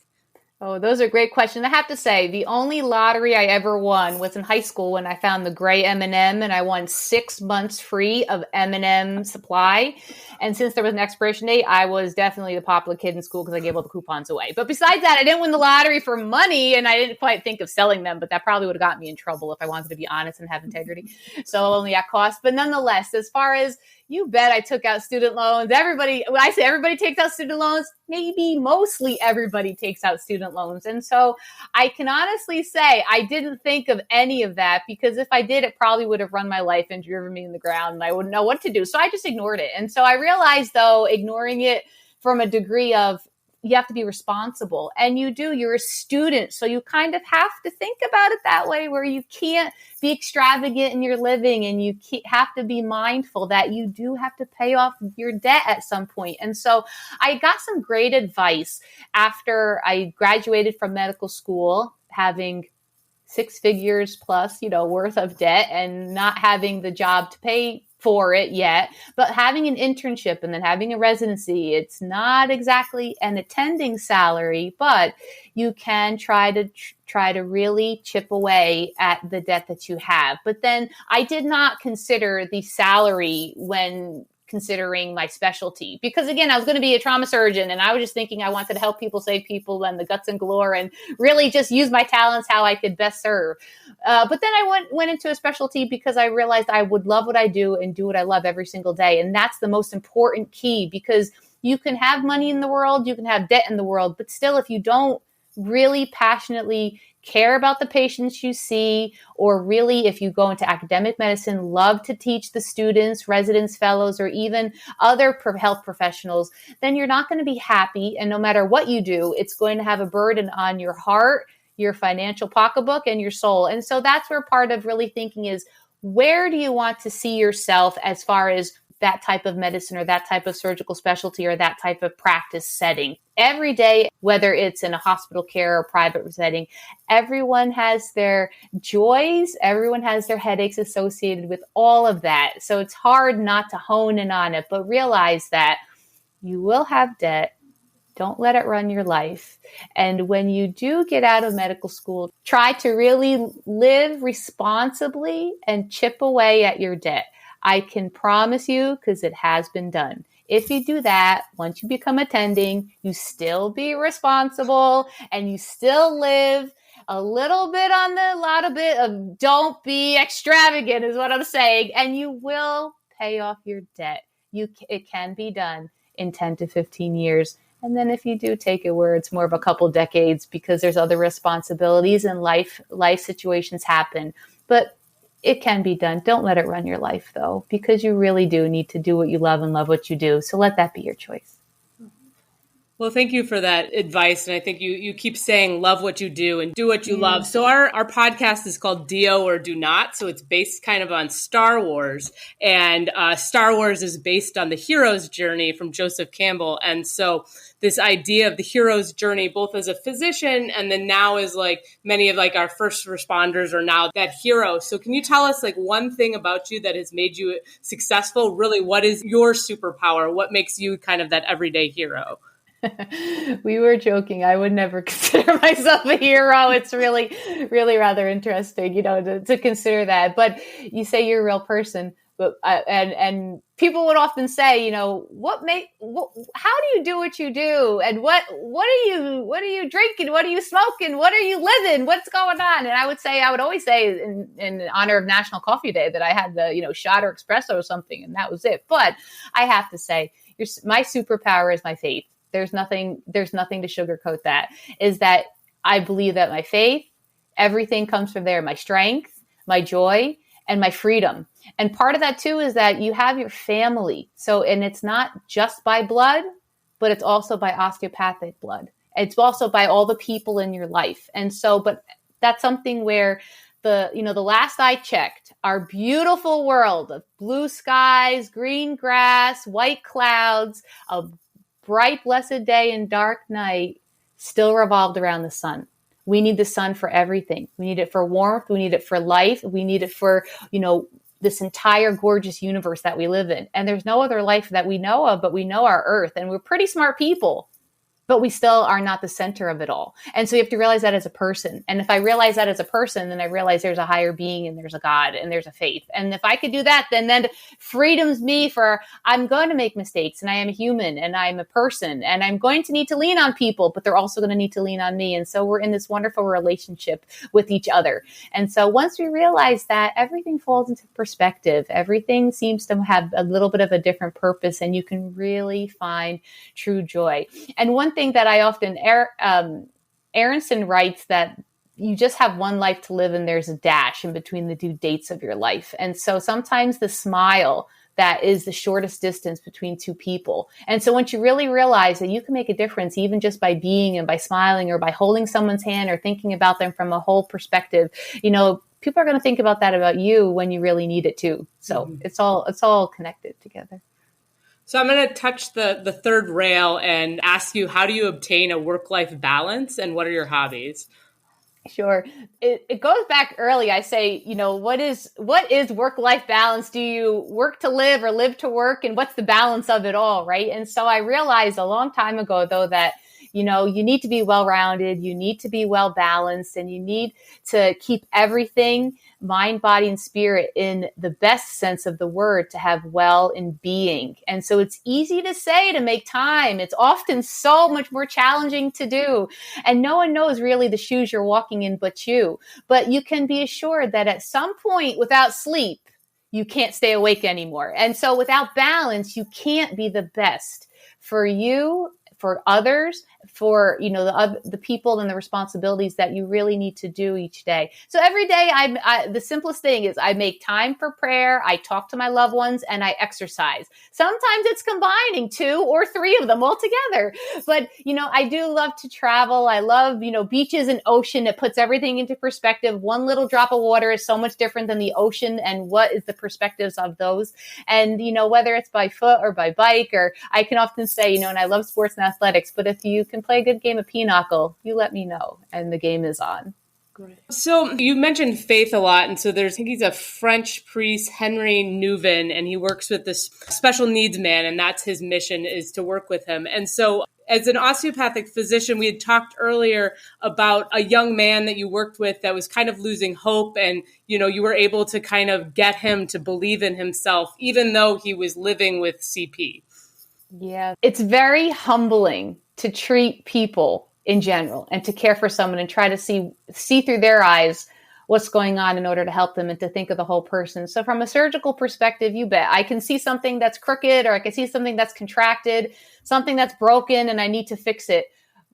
Oh, those are great questions. I have to say, the only lottery I ever won was in high school when I found the gray M&M and I won 6 months free of M&M supply. And since there was an expiration date, I was definitely the popular kid in school because I gave all the coupons away. But besides that, I didn't win the lottery for money and I didn't quite think of selling them, but that probably would have got me in trouble if I wanted to be honest and have integrity. So only at cost. But nonetheless, as far as you bet I took out student loans. When I say everybody takes out student loans, maybe mostly everybody takes out student loans. And so I can honestly say I didn't think of any of that because if I did, it probably would have run my life and driven me in the ground and I wouldn't know what to do. So I just ignored it. And so I realized, though, ignoring it from a degree of you have to be responsible and you're a student. So you kind of have to think about it that way where you can't be extravagant in your living and you have to be mindful that you do have to pay off your debt at some point. And so I got some great advice after I graduated from medical school, having 6 figures plus, worth of debt and not having the job to pay for it yet, but having an internship and then having a residency. It's not exactly an attending salary, but you can try to really chip away at the debt that you have. But then I did not consider the salary when considering my specialty because again, I was going to be a trauma surgeon and I was just thinking I wanted to help people, save people and the guts and galore and really just use my talents how I could best serve. But then I went into a specialty because I realized I would love what I do and do what I love every single day. And that's the most important key because you can have money in the world, you can have debt in the world, but still if you don't really passionately care about the patients you see, or really if you go into academic medicine, love to teach the students, residents, fellows, or even other health professionals, then you're not going to be happy. And no matter what you do, it's going to have a burden on your heart, your financial pocketbook, and your soul. And so that's where part of really thinking is, where do you want to see yourself as far as that type of medicine or that type of surgical specialty or that type of practice setting? Every day, whether it's in a hospital care or private setting, everyone has their joys, everyone has their headaches associated with all of that. So it's hard not to hone in on it, but realize that you will have debt. Don't let it run your life. And when you do get out of medical school, try to really live responsibly and chip away at your debt. I can promise you, because it has been done. If you do that, once you become attending, you still be responsible and you still live a little bit on the lot of bit of don't be extravagant is what I'm saying. And you will pay off your debt. It can be done in 10 to 15 years. And then if you do take it where it's more of a couple decades because there's other responsibilities and life situations happen. But it can be done. Don't let it run your life, though, because you really do need to do what you love and love what you do. So let that be your choice. Well, thank you for that advice. And I think you keep saying love what you do and do what you love. So our podcast is called Do or Do Not. So it's based kind of on Star Wars. And Star Wars is based on the hero's journey from Joseph Campbell. And so this idea of the hero's journey, both as a physician and then now as like many of like our first responders are now that hero. So can you tell us like one thing about you that has made you successful? Really, what is your superpower? What makes you kind of that everyday hero? We were joking. I would never consider myself a hero. It's really, really rather interesting, to consider that. But you say you're a real person, but and people would often say, how do you do what you do, and what are you drinking, what are you smoking, what are you living, what's going on? And I would always say in honor of National Coffee Day that I had the shot or espresso or something, and that was it. But I have to say, my superpower is my faith. There's nothing to sugarcoat that, is that I believe that my faith, everything comes from there. My strength, my joy, and my freedom. And part of that too is that you have your family. So, and it's not just by blood, but it's also by osteopathic blood. It's also by all the people in your life. And so, but that's something where the last I checked, our beautiful world of blue skies, green grass, white clouds, a bright, blessed day and dark night still revolved around the sun. We need the sun for everything. We need it for warmth. We need it for life. We need it for, this entire gorgeous universe that we live in. And there's no other life that we know of, but we know our Earth, and we're pretty smart people, but we still are not the center of it all. And so you have to realize that as a person. And if I realize that as a person, then I realize there's a higher being, and there's a God, and there's a faith. And if I could do that, then freedoms me for, I'm going to make mistakes, and I am a human, and I'm a person, and I'm going to need to lean on people, but they're also going to need to lean on me. And so we're in this wonderful relationship with each other. And so once we realize that, everything falls into perspective, everything seems to have a little bit of a different purpose, and you can really find true joy. And one thing that I often, Aronson writes that you just have one life to live, and there's a dash in between the due dates of your life. And so sometimes the smile, that is the shortest distance between two people. And so once you really realize that you can make a difference, even just by being and by smiling, or by holding someone's hand, or thinking about them from a whole perspective, people are going to think about that about you when you really need it too. So it's all connected together. So I'm going to touch the third rail and ask you, how do you obtain a work-life balance, and what are your hobbies? Sure. It goes back early. I say, what is work-life balance? Do you work to live or live to work? And what's the balance of it all, right? And so I realized a long time ago, though, that you need to be well-rounded, you need to be well-balanced, and you need to keep everything, mind, body, and spirit, in the best sense of the word, to have well in being. And so it's easy to say to make time. It's often so much more challenging to do. And no one knows really the shoes you're walking in but you. But you can be assured that at some point, without sleep, you can't stay awake anymore. And so without balance, you can't be the best for you, for others, for the people and the responsibilities that you really need to do each day. So every day, the simplest thing is I make time for prayer, I talk to my loved ones, and I exercise. Sometimes it's combining 2 or 3 of them all together. But I do love to travel. I love beaches and ocean. It puts everything into perspective. One little drop of water is so much different than the ocean, and what is the perspectives of those. And whether it's by foot or by bike, or I can often say, and I love sports and athletics, but if you can play a good game of pinochle, you let me know, and the game is on. Great. So you mentioned faith a lot, and so I think he's a French priest, Henry Neuvin, and he works with this special needs man, and that's his mission, is to work with him. And so as an osteopathic physician, we had talked earlier about a young man that you worked with that was kind of losing hope, and you were able to kind of get him to believe in himself, even though he was living with CP. Yeah, it's very humbling to treat people in general and to care for someone and try to see through their eyes what's going on in order to help them, and to think of the whole person. So from a surgical perspective, you bet, I can see something that's crooked, or I can see something that's contracted, something that's broken, and I need to fix it.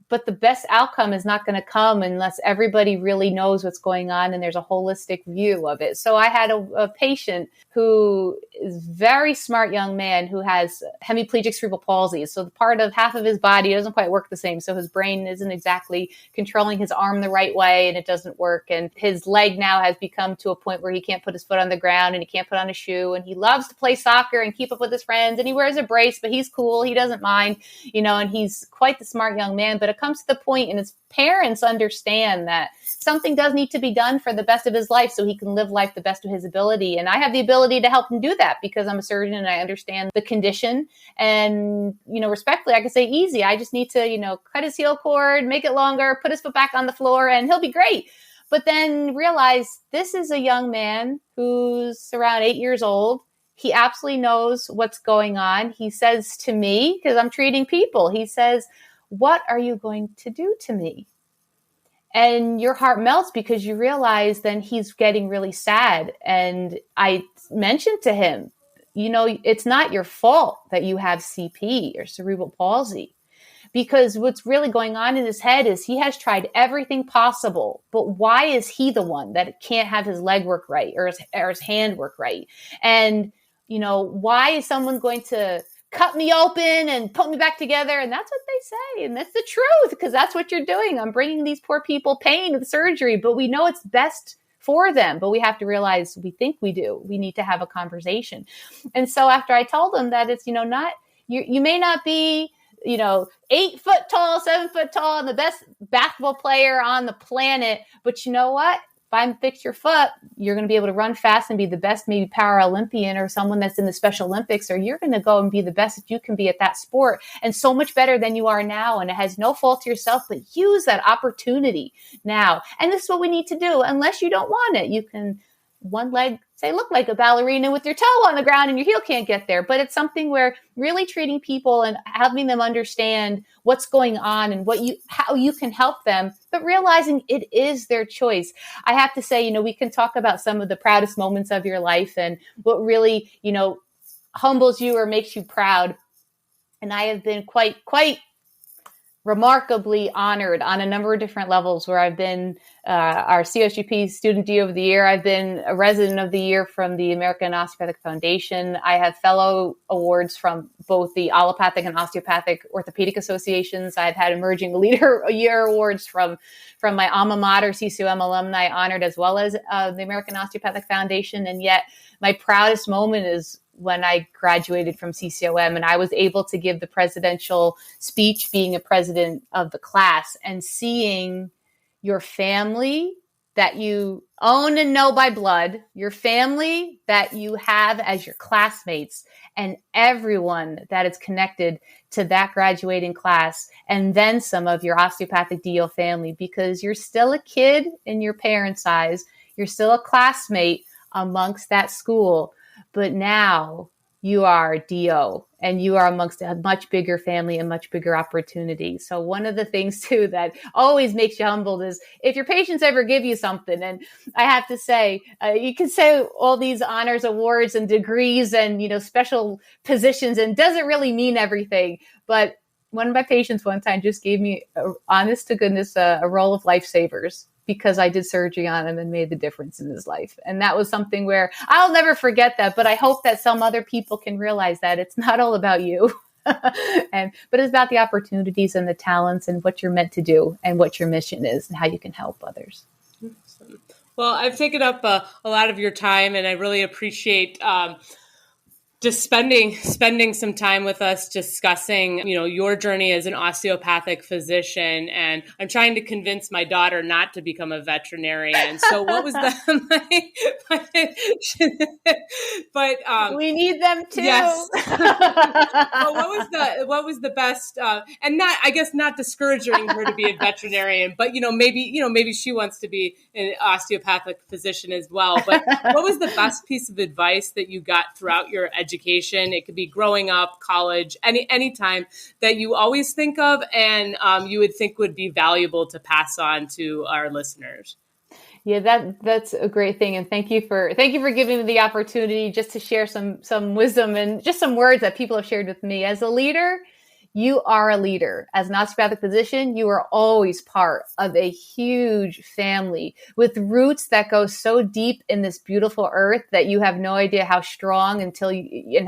But the best outcome is not going to come unless everybody really knows what's going on and there's a holistic view of it. So I had a patient who is a very smart young man who has hemiplegic cerebral palsy. So the part of half of his body doesn't quite work the same. So his brain isn't exactly controlling his arm the right way, and it doesn't work. And his leg now has become to a point where he can't put his foot on the ground, and he can't put on a shoe. And he loves to play soccer and keep up with his friends, and he wears a brace, but he's cool. He doesn't mind, and he's quite the smart young man, but it comes to the point and his parents understand that something does need to be done for the best of his life so he can live life the best of his ability. And I have the ability to help him do that because I'm a surgeon and I understand the condition. And, respectfully, I can say easy. I just need to, cut his heel cord, make it longer, put his foot back on the floor, and he'll be great. But then realize this is a young man who's around 8 years old. He absolutely knows what's going on. He says to me, because I'm treating people, he says, "What are you going to do to me?" And your heart melts because you realize then he's getting really sad. And I mentioned to him, it's not your fault that you have CP or cerebral palsy. Because what's really going on in his head is he has tried everything possible, but why is he the one that can't have his leg work right or his hand work right? And, why is someone going to cut me open and put me back together? And that's what they say. And that's the truth because that's what you're doing. I'm bringing these poor people pain with surgery, but we know it's best for them. But we have to realize we think we do. We need to have a conversation. And so after I told them that it's, not, you may not be, 8 foot tall, 7 foot tall, and the best basketball player on the planet. But you know what? If I fix your foot, you're going to be able to run fast and be the best, maybe Paralympian or someone that's in the Special Olympics, or you're going to go and be the best that you can be at that sport and so much better than you are now. And it has no fault to yourself, but use that opportunity now. And this is what we need to do. Unless you don't want it, you can one leg, say, look like a ballerina with your toe on the ground and your heel can't get there. But it's something where really treating people and having them understand what's going on and how you can help them, but realizing it is their choice. I have to say, we can talk about some of the proudest moments of your life and what really, humbles you or makes you proud. And I have been quite remarkably honored on a number of different levels where I've been our COSGP Student DO of the Year. I've been a Resident of the Year from the American Osteopathic Foundation. I have fellow awards from both the Allopathic and Osteopathic Orthopedic Associations. I've had Emerging Leader Year awards from my alma mater, CCOM alumni honored, as well as the American Osteopathic Foundation. And yet my proudest moment is when I graduated from CCOM and I was able to give the presidential speech being a president of the class and seeing your family that you own and know by blood, your family that you have as your classmates, and everyone that is connected to that graduating class, and then some of your osteopathic DO family, because you're still a kid in your parents' eyes, you're still a classmate amongst that school. But now you are DO and you are amongst a much bigger family and much bigger opportunity. So one of the things too that always makes you humbled is if your patients ever give you something. And I have to say, you can say all these honors, awards and degrees and, special positions, and doesn't really mean everything. But one of my patients one time just gave me, honest to goodness, a roll of lifesavers, because I did surgery on him and made the difference in his life. And that was something where I'll never forget that, but I hope that some other people can realize that it's not all about you, but it's about the opportunities and the talents and what you're meant to do and what your mission is and how you can help others. Awesome. Well, I've taken up a lot of your time, and I really appreciate just spending some time with us discussing, your journey as an osteopathic physician. And I'm trying to convince my daughter not to become a veterinarian. So what was but we need them too. Yes. Well, what was the best, and not discouraging her to be a veterinarian, but maybe she wants to be an osteopathic physician as well. But what was the best piece of advice that you got throughout your education? It could be growing up, college, any time that you always think of and you would think would be valuable to pass on to our listeners. Yeah, that's a great thing. And thank you for giving me the opportunity just to share some wisdom and just some words that people have shared with me. As a leader, you are a leader. As an osteopathic physician, you are always part of a huge family with roots that go so deep in this beautiful earth that you have no idea how strong and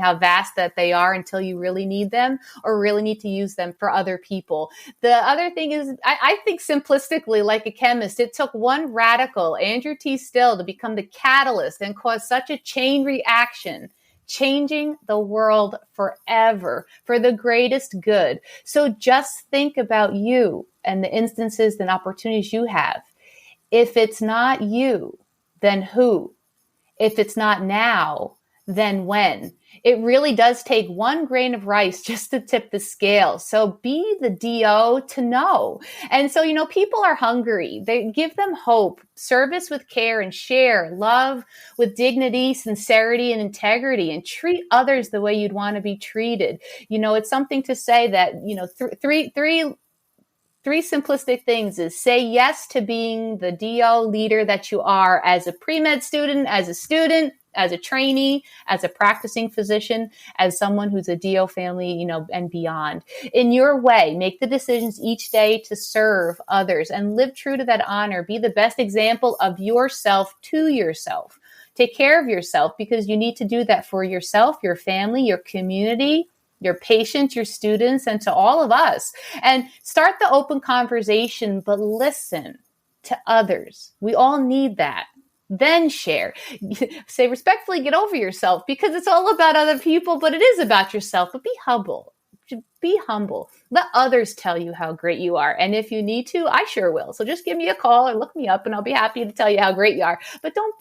how vast that they are until you really need them or really need to use them for other people. The other thing is, I think simplistically, like a chemist, it took one radical, Andrew T. Still, to become the catalyst and cause such a chain reaction changing the world forever for the greatest good. So just think about you and the instances and opportunities you have. If it's not you, then who? If it's not now, then when? It really does take one grain of rice just to tip the scale. So be the DO to know. And so, people are hungry. They give them hope, service with care and share, love with dignity, sincerity, and integrity, and treat others the way you'd want to be treated. It's something to say that, three simplistic things is say yes to being the DO leader that you are as a pre-med student, as a trainee, as a practicing physician, as someone who's a DO family, and beyond. In your way, make the decisions each day to serve others and live true to that honor. Be the best example of yourself to yourself. Take care of yourself because you need to do that for yourself, your family, your community, your patients, your students, and to all of us. And start the open conversation, but listen to others. We all need that. Then share. Say respectfully, get over yourself because it's all about other people, but it is about yourself. But be humble. Be humble. Let others tell you how great you are. And if you need to, I sure will. So just give me a call or look me up and I'll be happy to tell you how great you are. But don't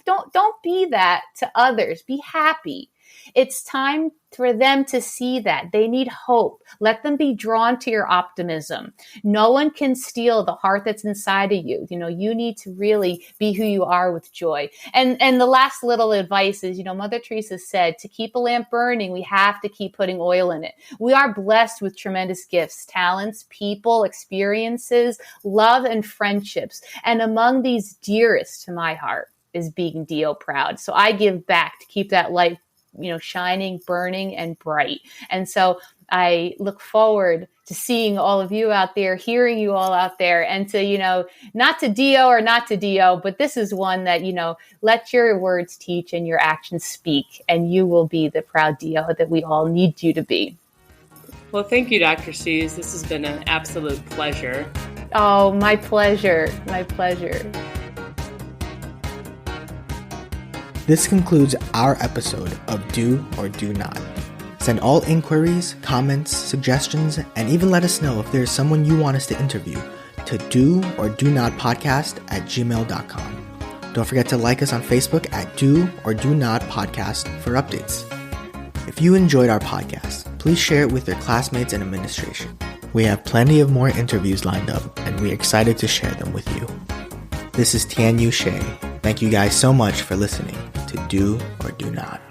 be that to others. Be happy. It's time for them to see that. They need hope. Let them be drawn to your optimism. No one can steal the heart that's inside of you. You need to really be who you are with joy. And the last little advice is, Mother Teresa said, to keep a lamp burning, we have to keep putting oil in it. We are blessed with tremendous gifts, talents, people, experiences, love, and friendships. And among these dearest to my heart is being DO proud. So I give back to keep that light shining, burning, and bright. And so I look forward to seeing all of you out there, hearing you all out there, and to, not to DO or not to DO, but this is one that, let your words teach and your actions speak, and you will be the proud DO that we all need you to be. Well, thank you, Dr. Sees. This has been an absolute pleasure. Oh, my pleasure. My pleasure. This concludes our episode of Do or Do Not. Send all inquiries, comments, suggestions, and even let us know if there's someone you want us to interview to doordonotpodcast@gmail.com. Don't forget to like us on Facebook at Do or Do Not Podcast for updates. If you enjoyed our podcast, please share it with your classmates and administration. We have plenty of more interviews lined up, and we're excited to share them with you. This is Tian Yu Shea. Thank you guys so much for listening to Do or Do Not.